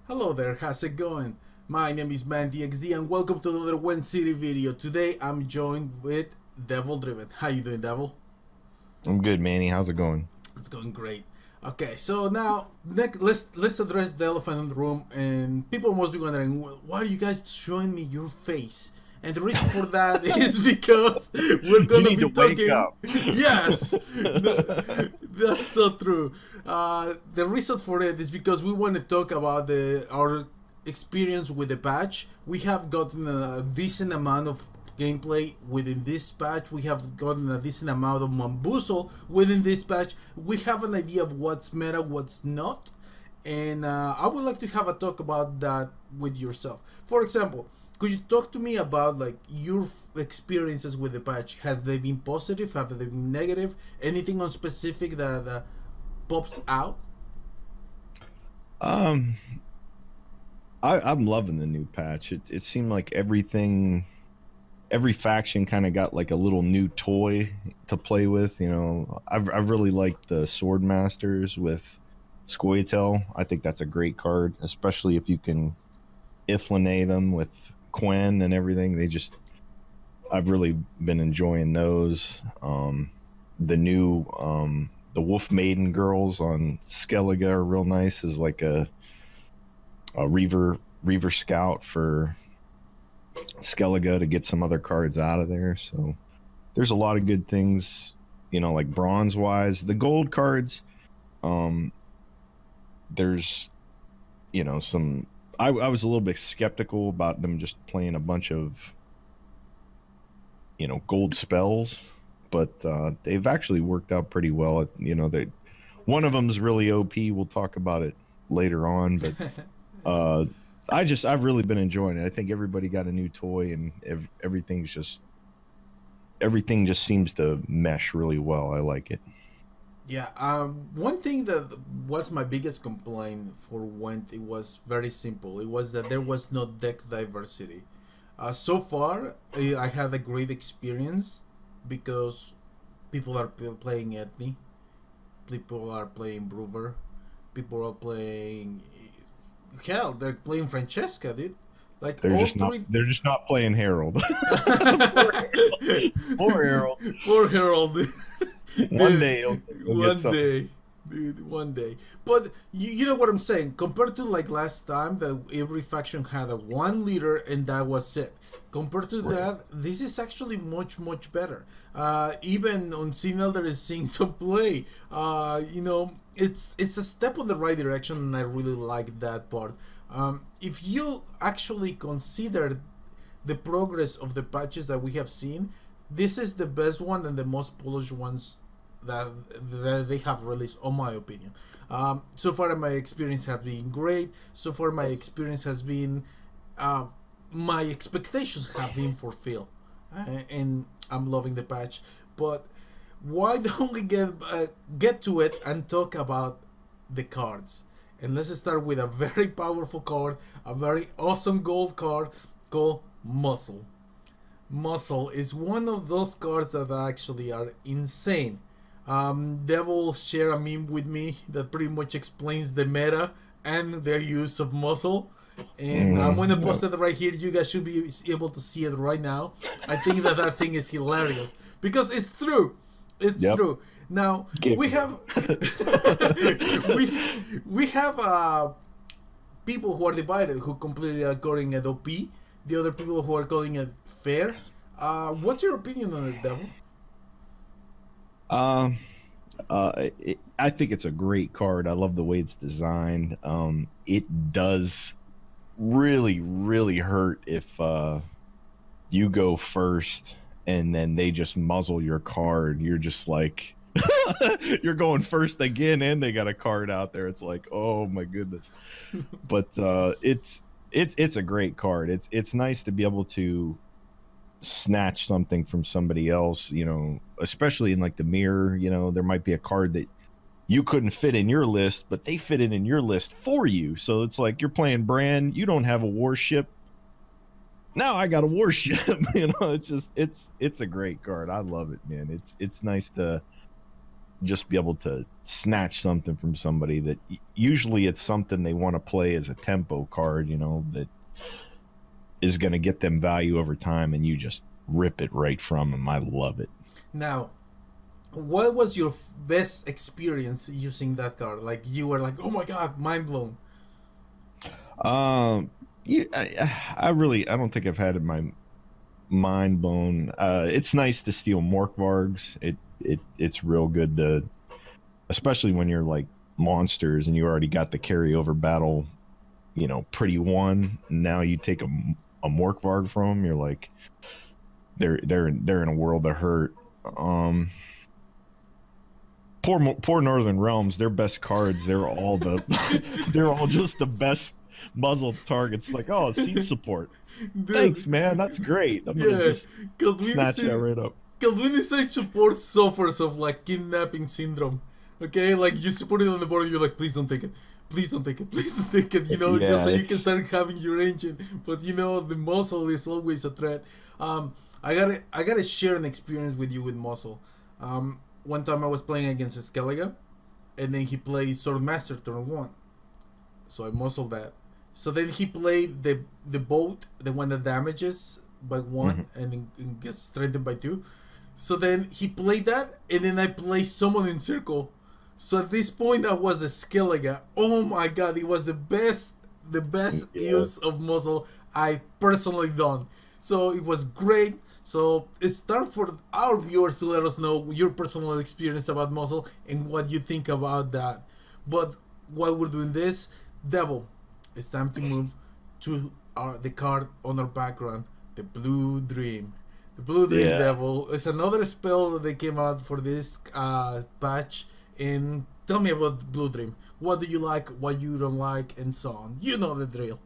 Hello there, how's it going? My name is ManteXD and welcome to another Gwent City video. Today I'm joined with DevilDriven. How you doing, Devil? I'm good, Manny. How's it going? It's going great. Okay, so now let's address the elephant in the room, and people must be wondering, why are you guys showing me your face? And the reason for that is because we're You gonna need be to wake talking. up. Yes, that's so true. The reason for it is because we want to talk about our experience with the patch. We have gotten a decent amount of gameplay within this patch. We have gotten a decent amount of Mambuso within this patch. We have an idea of what's meta, what's not, and I would like to have a talk about that with yourself. For example, could you talk to me about like your experiences with the patch? Have they been positive? Have they been negative? Anything on specific that pops out? Um, I'm loving the new patch. It seemed like every faction kind of got like a little new toy to play with. I've really liked the Sword Masters with Scoia'tael. I think that's a great card, especially if you can Ithlinay them with Quen and everything. I've really been enjoying those. The Wolf Maiden girls on Skellige are real nice as like a Reaver Scout for Skellige to get some other cards out of there. So there's a lot of good things, like bronze wise. The gold cards, um, there's some. I was a little bit skeptical about them just playing a bunch of gold spells, but they've actually worked out pretty well. They one of them's really OP. We'll talk about it later on, but uh, I've really been enjoying it. I think everybody got a new toy, and everything just seems to mesh really well. I like it. Yeah, one thing that was my biggest complaint for Went, it was very simple. It was that there was no deck diversity. So far, I had a great experience because people are playing Ethne, people are playing Brewer, people are playing. Hell, they're playing Francesca, dude. Like They're all just not three. they're just not playing Harold. Poor Harold. Poor Harold. Poor Harold. One Dude, day he'll get one something. day. Dude, one day. But you know what I'm saying? Compared to like last time that every faction had a one leader and that was it. Compared to Right. that, this is actually much better. Even on Signal there is seeing some play. It's a step on the right direction and I really like that part. If you actually consider the progress of the patches that we have seen, this is the best one and the most polished ones that, that they have released, on my opinion. So far, my experience has been great. So far, my experience has been, uh, my expectations have been fulfilled, and I'm loving the patch. But why don't we get to it and talk about the cards? And let's start with a very powerful card, a very awesome gold card called Muscle. Muscle is one of those cards that actually are insane. Devil share a meme with me that pretty much explains the meta and their use of muscle. And I'm gonna Yep. post it right here. You guys should be able to see it right now. I think that thing is hilarious because it's true. It's Yep. true. Now Give we me have we have people who are divided who completely are calling it OP. The other people who are calling it fair. What's your opinion on it, Devil? Um, I think it's a great card. I love the way it's designed. It does really hurt if you go first and then they just muzzle your card. You're just like you're going first again, and they got a card out there. It's like, oh my goodness. But it's a great card. It's nice to be able to snatch something from somebody else, especially in like the mirror. There might be a card that you couldn't fit in your list, but they fit it in your list for you. So it's like you're playing Brand, you don't have a warship. Now I got a warship. It's just it's a great card. I love it, man. It's nice to just be able to snatch something from somebody that usually it's something they want to play as a tempo card, you know, that is going to get them value over time, and you just rip it right from them. I love it. Now, what was your best experience using that card? Like you were like, oh my god, mind blown. Yeah, I don't think I've had my mind blown. It's nice to steal Morkvargs. It's real good to, especially when you're like monsters and you already got the carryover battle, you know, pretty won. Now you take a Morkvarg from them, you're like, they're in a world of hurt. Poor Northern Realms, their best cards, they're all the they're all just the best muzzle targets. Like, oh, seed support. Dude, Thanks, man. That's great. I'm gonna yeah, just snatch that right up. Kalduini support suffers of like kidnapping syndrome. Okay, like you support it on the board, and you're like, please don't take it, please don't take it, please don't take it. You know, Yeah, just so you can start having your engine. But you know, the muscle is always a threat. I gotta share an experience with you with muscle. One time I was playing against Skellige, and then he played Swordmaster turn 1, so I muscled that. So then he played the boat, the one that damages by 1 and gets strengthened by 2. So then he played that, and then I played Summon in Circle. So at this point I was a Skellige. Oh my god, it was the best use of muscle I personally done. So it was great. So it's time for our viewers to let us know your personal experience about muscle and what you think about that. But while we're doing this, Devil, it's time to move to the card on our background, the Blue Dream. The Blue Dream Devil is another spell that they came out for this patch. And tell me about Blue Dream. What do you like, what you don't like, and so on. You know the drill.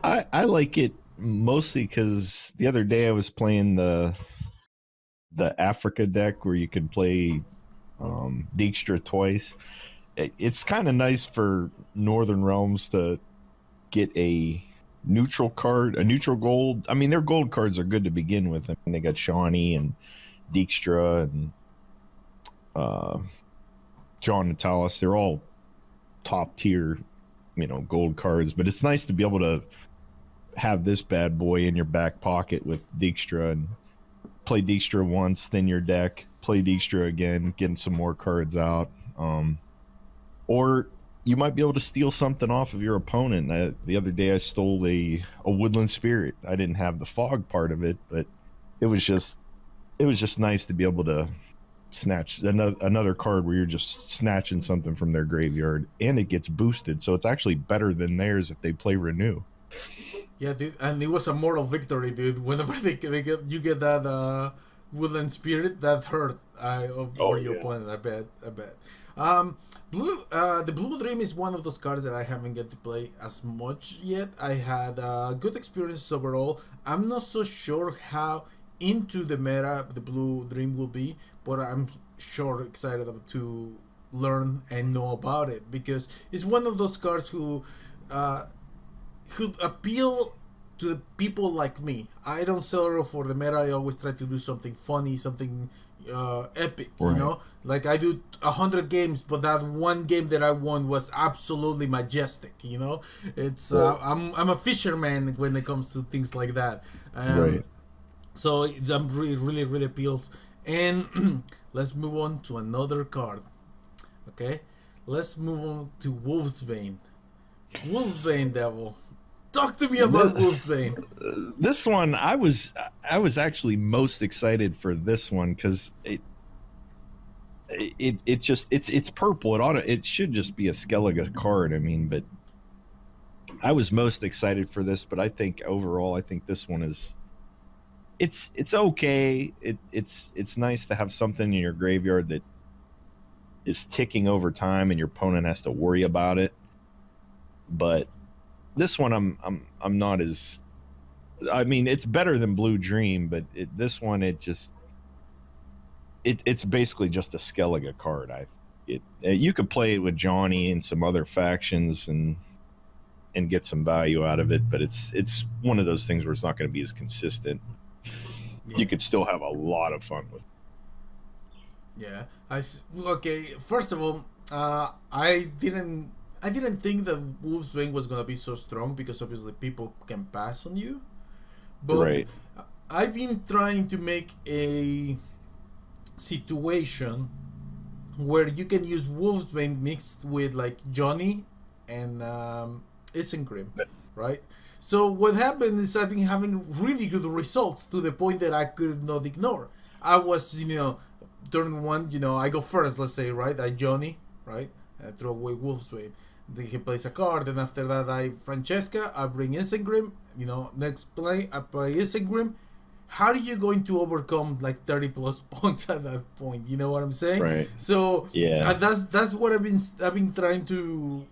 I like it mostly because the other day I was playing the Africa deck where you can play Dijkstra twice. It's kind of nice for Northern Realms to get a neutral card, a neutral gold. I mean, their gold cards are good to begin with. I mean, they got Shawnee and Dijkstra and John Natalis. They're all top tier, you know, gold cards. But it's nice to be able to have this bad boy in your back pocket with Dijkstra and play Dijkstra once, thin your deck, play Dijkstra again, get some more cards out. Or you might be able to steal something off of your opponent. The other day I stole a Woodland Spirit. I didn't have the fog part of it, but it was just nice to be able to snatch another card where you're just snatching something from their graveyard, and it gets boosted, so it's actually better than theirs if they play Renew. Yeah, dude, and it was a moral victory, dude. Whenever you get that Woodland Spirit, that hurt for your opponent. I bet. The Blue Dream is one of those cards that I haven't get to play as much yet. I had good experiences overall. I'm not so sure how into the meta the Blue Dream will be, but I'm sure excited to learn and know about it, because it's one of those cards who appeal to people like me. I don't settle for the meta. I always try to do something funny, something epic, right. You know, like I do 100 games, but that one game that I won was absolutely majestic. You know, it's I'm a fisherman when it comes to things like that. Right. So that really appeals. And let's move on to another card. Okay, let's move on to Wolfsbane. Wolfsbane, Devil. Talk to me about Wolfsbane. This one, I was actually most excited for this one because it's purple. It should just be a Skellige card. I mean, but I was most excited for this. But I think overall, I think this one is it's okay. It's nice to have something in your graveyard that is ticking over time, and your opponent has to worry about it. But this one, I'm not as. I mean, it's better than Blue Dream, but this one, it's basically just a Skellige card. You could play it with Johnny and some other factions and get some value out of it, but it's one of those things where it's not going to be as consistent. Yeah. You could still have a lot of fun with it. Yeah. Okay. First of all, I didn't think that Wolf's Bane was gonna be so strong because obviously people can pass on you. But Right. I've been trying to make a situation where you can use Wolf's Bane mixed with like Johnny and Isengrim, right? So what happened is I've been having really good results to the point that I could not ignore. I was, turn one, I go first, let's say, right? I Johnny, right? I throw away Wolf's Bane. Then he plays a card, and after that I Francesca, I bring Isengrim, next play I play Isengrim. How are you going to overcome like 30 plus points at that point? You know what I'm saying? Right. So Yeah. that's what I've been trying to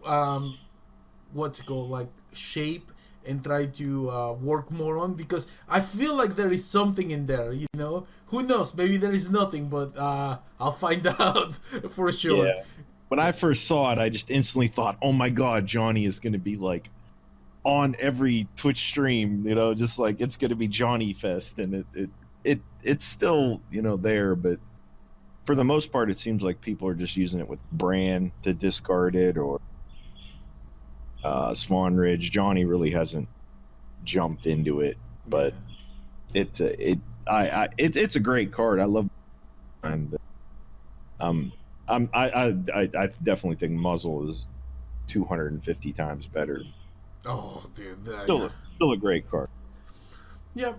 what's it called, like shape and try to work more on, because I feel like there is something in there. Who knows? Maybe there is nothing, but I'll find out for sure. Yeah. When I first saw it, I just instantly thought, "Oh my God, Johnny is going to be like on every Twitch stream, just like it's going to be Johnny Fest," and it's still there, but for the most part, it seems like people are just using it with Bran to discard it, or Swan Ridge. Johnny really hasn't jumped into it, Yeah. but it's a great card. I love, and I definitely think Muzzle is 250 times better. Oh, dude. Yeah. Still a great card. Yeah,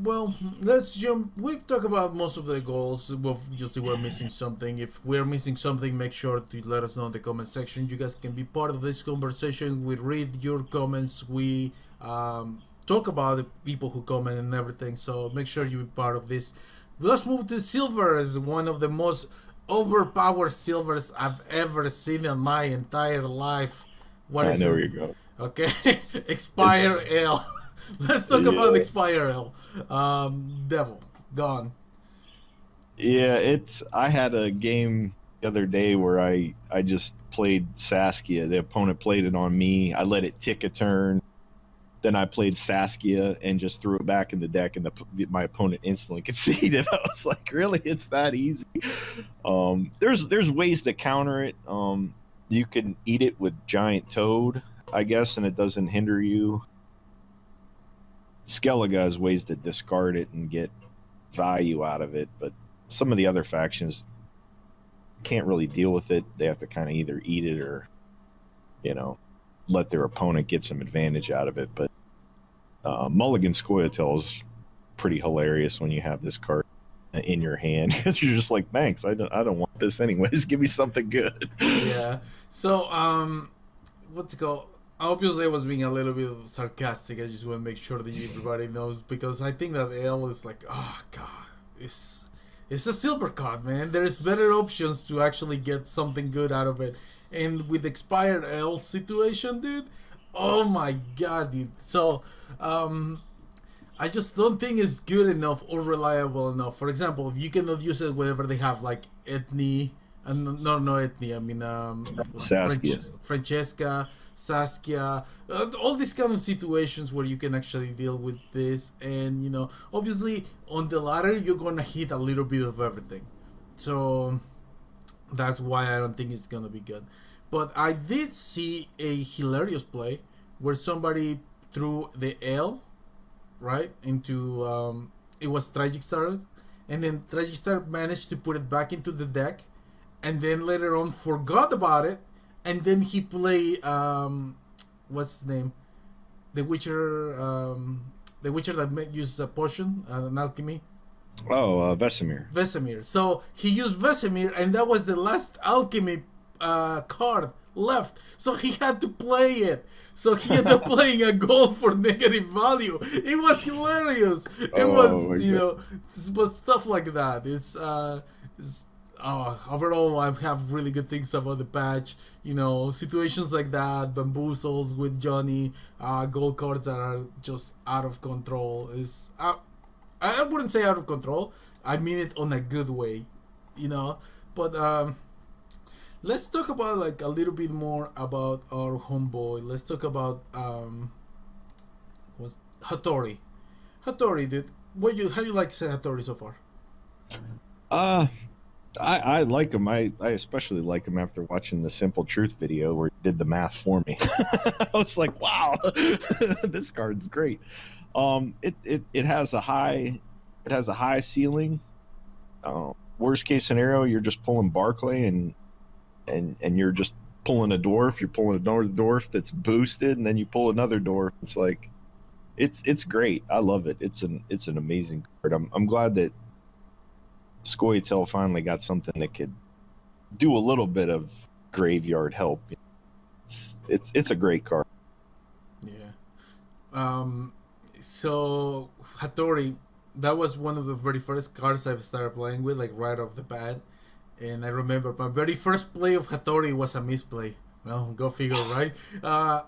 well, let's jump. We talk about most of the goals. Obviously, we're missing something. If we're missing something, make sure to let us know in the comment section. You guys can be part of this conversation. We read your comments. We talk about the people who comment and everything. So make sure you be part of this. Let's move to silver as one of the most overpowered silvers I've ever seen in my entire life. What I is know it? where you're going. Okay, Expire It's L. Let's talk about yeah, Expire L. Devil gone. yeah. I had a game the other day where I just played Saskia. The opponent played it on me. I let it tick a turn. Then I played Saskia and just threw it back in the deck, and my opponent instantly conceded. I was like, really? It's that easy? There's ways to counter it. You can eat it with Giant Toad, I guess, and it doesn't hinder you. Skellige has ways to discard it and get value out of it, but some of the other factions can't really deal with it. They have to kind of either eat it or, you know, let their opponent get some advantage out of it. But Mulligan Scoia'tael is pretty hilarious when you have this card in your hand, because you're just like, thanks, I don't want this anyways. Give me something good. Yeah. So what's it called? Obviously, I was being a little bit sarcastic. I just want to make sure that everybody knows, because I think that L is like, oh god, it's a silver card, man. There's better options to actually get something good out of it. And with expired L situation, dude, oh my god, dude. So I just don't think it's good enough or reliable enough. For example, if you cannot use it whenever they have like Ethne, and no Ethne, I mean Saskia. Francesca, Saskia, all these kind of situations where you can actually deal with this, and obviously on the ladder you're gonna hit a little bit of everything, so that's why I don't think it's gonna be good. But I did see a hilarious play where somebody threw the L right into it was Tragic Star, and then Tragic Star managed to put it back into the deck, and then later on forgot about it, and then he played what's his name, the Witcher, that uses a potion, an alchemy. Oh, Vesemir. Vesemir. So he used Vesemir, and that was the last alchemy card left. So he had to play it. So he ended up playing a gold for negative value. It was hilarious. It Oh was, my god. but stuff like that. Overall, I have really good things about the patch. Situations like that, bamboozles with Johnny, gold cards that are just out of control. I wouldn't say out of control. I mean it on a good way, But let's talk about like a little bit more about our homeboy. Let's talk about what's Hattori. Hattori, dude. How you like Hattori so far? Uh I like him. I especially like him after watching the Simple Truth video where he did the math for me. I was like, wow, this card's great. It has a high ceiling. Worst case scenario, you're just pulling Barclay and you're just pulling a dwarf. You're pulling another dwarf that's boosted, and then you pull another dwarf. It's like it's great. I love it. It's an amazing card. I'm glad that Scoia'tael finally got something that could do a little bit of graveyard help. It's a great card. Yeah. So Hattori, that was one of the very first cards I've started playing with, like right off the bat. And I remember my very first play of Hattori was a misplay. Well, go figure, right?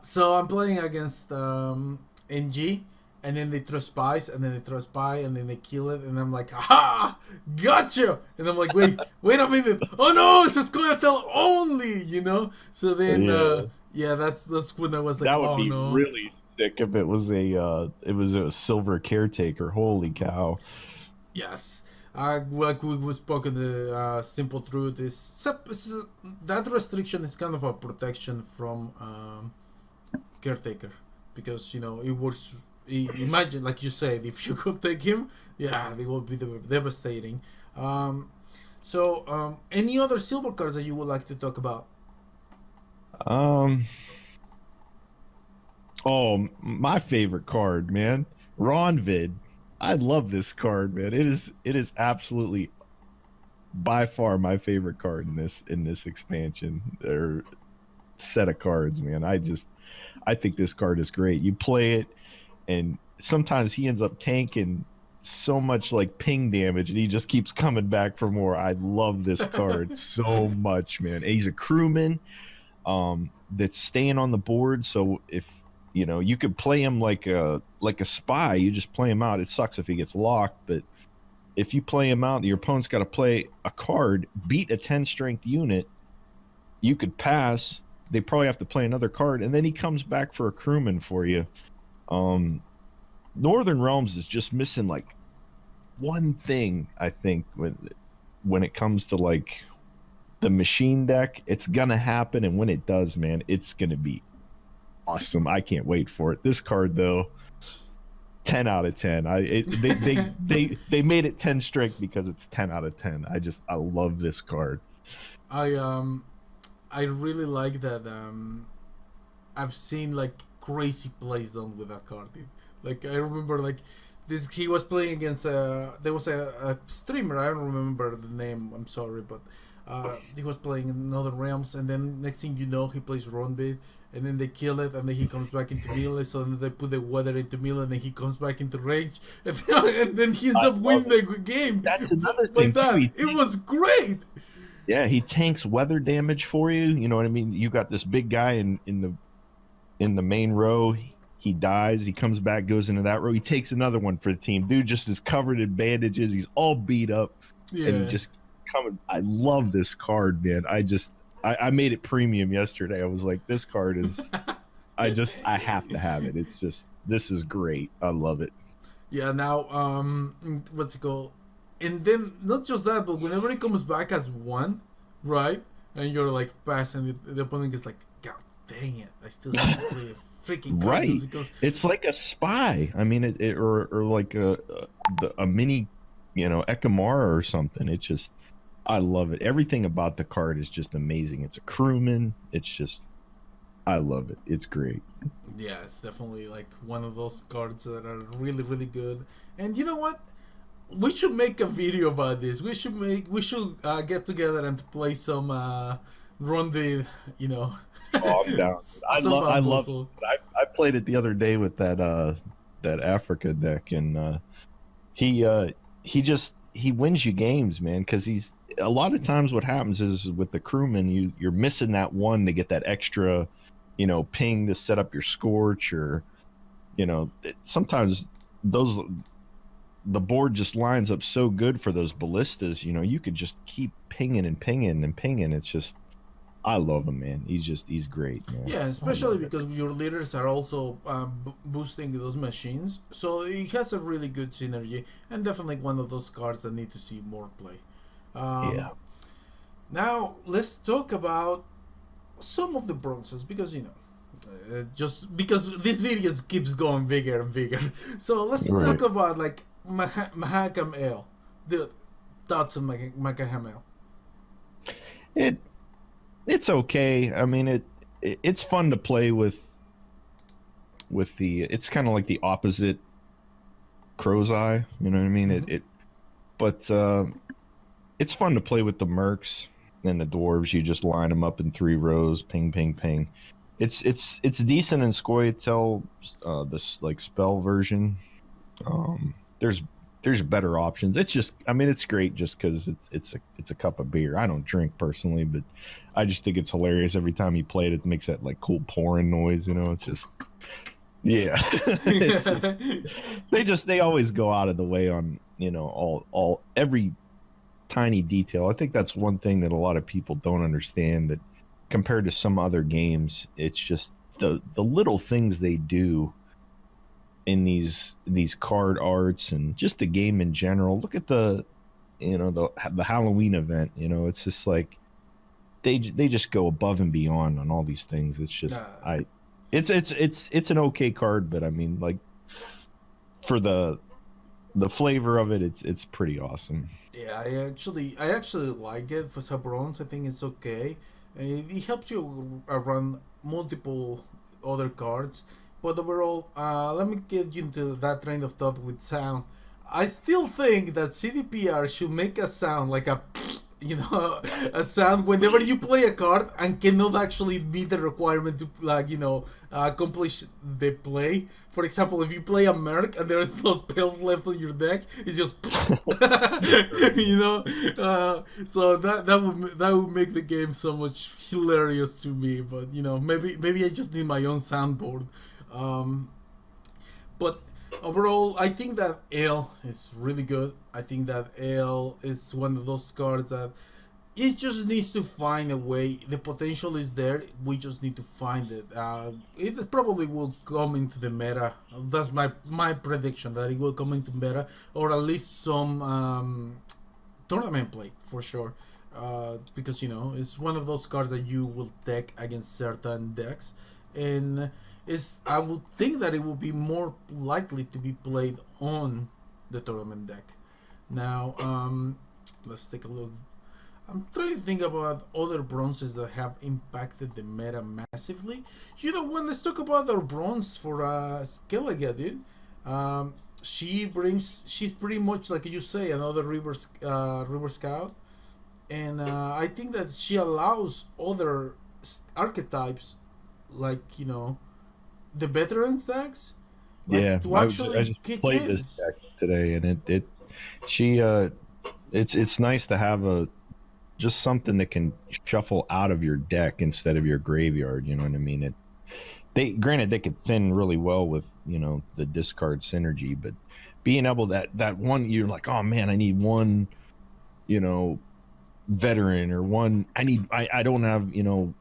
So I'm playing against NG, and then they throw spies, and then they throw a spy, and then they kill it, and I'm like, aha, gotcha! And I'm like, wait a minute, oh no, it's a Scoia'tael only, you know? So then, yeah, that's when I was like, That would oh be no. really sick if it was a silver caretaker. Holy cow! Yes. Like we spoke in the simple truth is that restriction is kind of a protection from caretaker, because you know it works. Imagine, like you said, if you could take him, yeah, it would be devastating. Any other silver cards that you would like to talk about? Um, oh, my favorite card, man, Ronvid. I love this card, man. It is absolutely by far my favorite card in this expansion or set of cards, man. I think this card is great. You play it, and sometimes he ends up tanking so much like ping damage, and he just keeps coming back for more. I love this card so much, man. And he's a crewman that's staying on the board. So if you know, you could play him like a spy. You just play him out. It sucks if he gets locked, but if you play him out, your opponent's got to play a card, beat a 10 strength unit. You could pass. They probably have to play another card, and then he comes back for a crewman for you. Northern Realms is just missing like one thing, I think, when it comes to like the machine deck. It's gonna happen, and when it does, man, it's gonna be awesome. I can't wait for it. This card though, 10 out of 10. They made it 10 strength because it's 10 out of 10. I love this card. I really like that. I've seen like crazy plays done with that card, dude. Like I remember like this, he was playing against there was a streamer, I don't remember the name, I'm sorry, but he was playing in Northern Realms, and then next thing you know he plays Ronbid, and then they kill it, and then he comes back into melee, so then they put the weather into melee, and then he comes back into range, and then he ends up winning the game. That's another thing too. It was great. Yeah, he tanks weather damage for you. You know what I mean? You got this big guy in the main row. He dies. He comes back, goes into that row. He takes another one for the team. Dude just is covered in bandages. He's all beat up, and he just coming. I love this card, man. I made it premium yesterday. I was like, this card is. I have to have it. It's just, this is great. I love it. Yeah. Now, what's it called? And then not just that, but whenever it comes back as one, right? And you're like passing, the opponent gets like, God dang it! I still have to play a freaking card. Right. Because it's like a spy. I mean, or like a mini, you know, Ekamara or something. It's just, I love it. Everything about the card is just amazing. It's a crewman. It's just, I love it. It's great. Yeah, it's definitely like one of those cards that are really, really good. And you know what? We should make a video about this. We should get together and play some Ronde, you know. Oh, I'm down. I love it. I played it the other day with that Africa deck, and he wins you games, man, because he's, a lot of times what happens is with the crewman, you're missing that one to get that extra, you know, ping to set up your scorch, or you know, sometimes the board just lines up so good for those ballistas. You know, you could just keep pinging and pinging and pinging. It's just, I love him, man. He's great, man. Yeah, especially because your leaders are also boosting those machines, so it has a really good synergy, and definitely one of those cards that need to see more play. Yeah. Now let's talk about some of the bronzes because just because this video keeps going bigger and bigger. So let's talk Right. about like Mahakam Ale. The thoughts on Mahakam Ale. It it's okay. I mean, it's fun to play with the. It's kind of like the opposite crow's eye. You know what I mean? Mm-hmm. But it's fun to play with the mercs and the dwarves. You just line them up in 3 rows, ping, ping, ping. It's decent in Scoia'tael, this like spell version. There's better options. It's just, I mean, it's great just because it's a cup of beer. I don't drink personally, but I just think it's hilarious every time you play it. It makes that like cool pouring noise. You know, it's just yeah. It's just they always go out of the way on all every tiny detail. I think that's one thing that a lot of people don't understand, that compared to some other games, it's just the little things they do in these card arts and just the game in general. Look at the Halloween event. It's just like they just go above and beyond on all these things. It's just uh, it's an okay card, but I mean, like, for the flavor of it, it's pretty awesome. Yeah, I actually like it for Sabrons. I think it's okay. It helps you run multiple other cards, but overall, let me get you into that train of thought with sound. I still think that CDPR should make a sound like a a sound whenever you play a card and cannot actually meet the requirement to accomplish the play. For example, if you play a Merc and there's no spells left on your deck, it's just so that would make the game so much hilarious to me. But maybe I just need my own soundboard. Um, but overall, I think that Ale is really good. I think that Ale is one of those cards that it just needs to find a way. The potential is there. We just need to find it. It probably will come into the meta. That's my prediction, that it will come into meta, or at least some tournament play for sure. Because it's one of those cards that you will deck against certain decks, and I would think that it will be more likely to be played on the tournament deck. Now, let's take a look. I'm trying to think about other bronzes that have impacted the meta massively. Let's talk about our bronze for Skellige, dude. She's pretty much like you say, another river scout, and I think that she allows other archetypes, like the veteran stacks, like Yeah, to I actually just kick played in. this deck today, and she it's nice to have a just something that can shuffle out of your deck instead of your graveyard. You know what I mean? They could thin really well with the discard synergy, but being able that one, you're like, oh man, I need one you know veteran, or one, I don't have,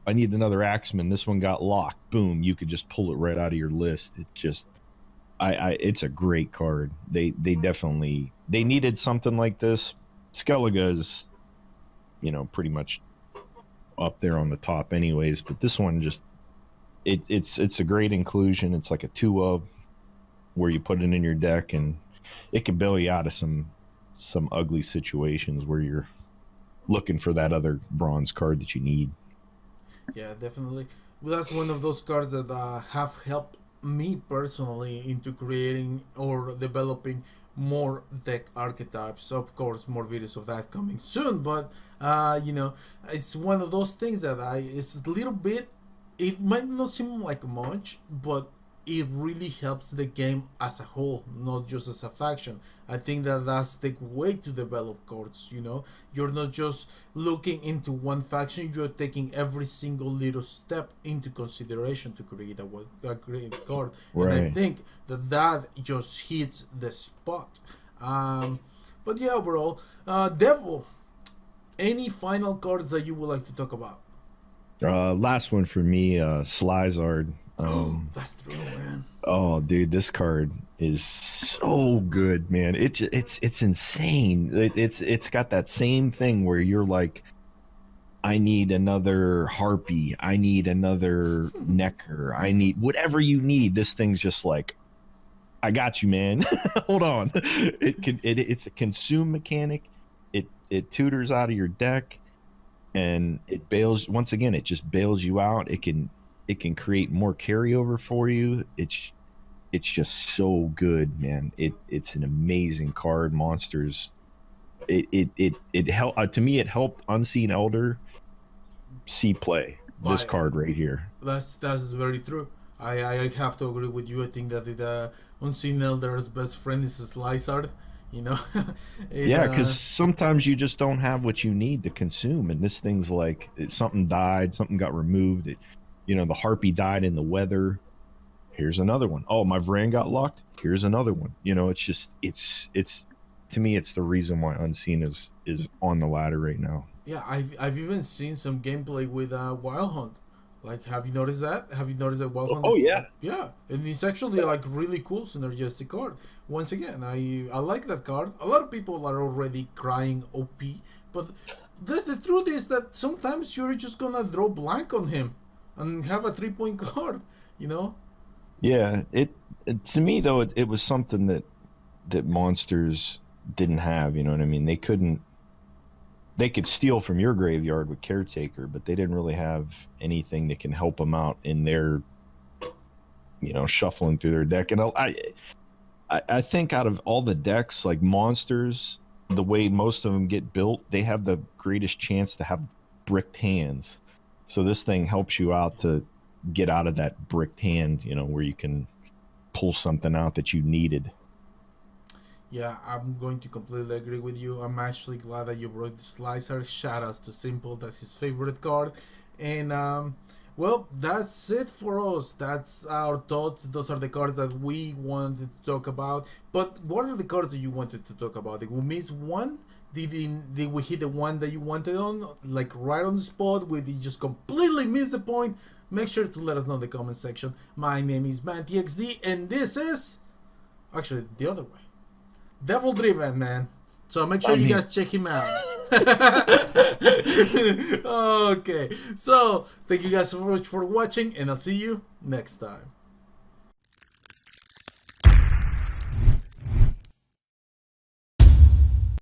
I need another axeman, this one got locked, boom, you could just pull it right out of your list. It's just, I it's a great card. They definitely, they needed something like this. Skellige is pretty much up there on the top anyways, but this one just, it's a great inclusion. It's like a 2 of, where you put it in your deck, and it can bail you out of some ugly situations where you're looking for that other bronze card that you need. Yeah, definitely. Well, that's one of those cards that have helped me personally into creating or developing more deck archetypes. Of course, more videos of that coming soon. But it's one of those things that it's a little bit. It might not seem like much, but it really helps the game as a whole, not just as a faction. I think that that's the way to develop cards. You're not just looking into one faction, you're taking every single little step into consideration to create a great card. And I Right. think that just hits the spot. But yeah, overall, Devil, any final cards that you would like to talk about? Last one for me, Slyzard. That's true, man. Oh, dude, this card is so good, man. It's insane. It's got that same thing where you're like, I need another harpy. I need another necker. I need whatever you need. This thing's just like, I got you, man. Hold on. It's a consume mechanic. It tutors out of your deck, and it bails. Once again, it just bails you out. It can create more carryover for you. It's just so good, man. It's an amazing card. Monsters. It helped to me. It helped Unseen Elder see play. This Like, card right here. that's very true. I have to agree with you. I think that the Unseen Elder's best friend is Slicer. You know, it, Yeah, because sometimes you just don't have what you need to consume, and this thing's like something died, something got removed. The harpy died in the weather. Here's another one. Oh, my Vran got locked. Here's another one. It's just it's to me, it's the reason why Unseen is on the ladder right now. yeah, I've even seen some gameplay with Wild Hunt. Like, have you noticed that? Have you noticed that Wild Hunt Oh is, yeah, yeah, and it's actually like really cool synergistic card. Once again, I like that card. A lot of people are already crying OP, but the truth is that sometimes you're just gonna draw blank on him and have a 3 point card. You know? yeah. To me though, it was something that monsters didn't have. You know what I mean? They could steal from your graveyard with Caretaker, but they didn't really have anything that can help them out in their, shuffling through their deck. And I think out of all the decks, like monsters, the way most of them get built, they have the greatest chance to have bricked hands. So this thing helps you out to get out of that bricked hand, where you can pull something out that you needed. Yeah, I'm going to completely agree with you. I'm actually glad that you brought the Slicer. Shout outs to Simple, that's his favorite card. And well, that's it for us. That's our thoughts. Those are the cards that we wanted to talk about. But what are the cards that you wanted to talk about? Did we miss one? Did we hit the one that you wanted on, like right on the spot? Did you just completely miss the point? Make sure to let us know in the comment section. My name is ManteXD, and this is actually the other way. DevilDriven, man. So make sure you guys check him out. Okay, so thank you guys so much for watching, and I'll see you next time.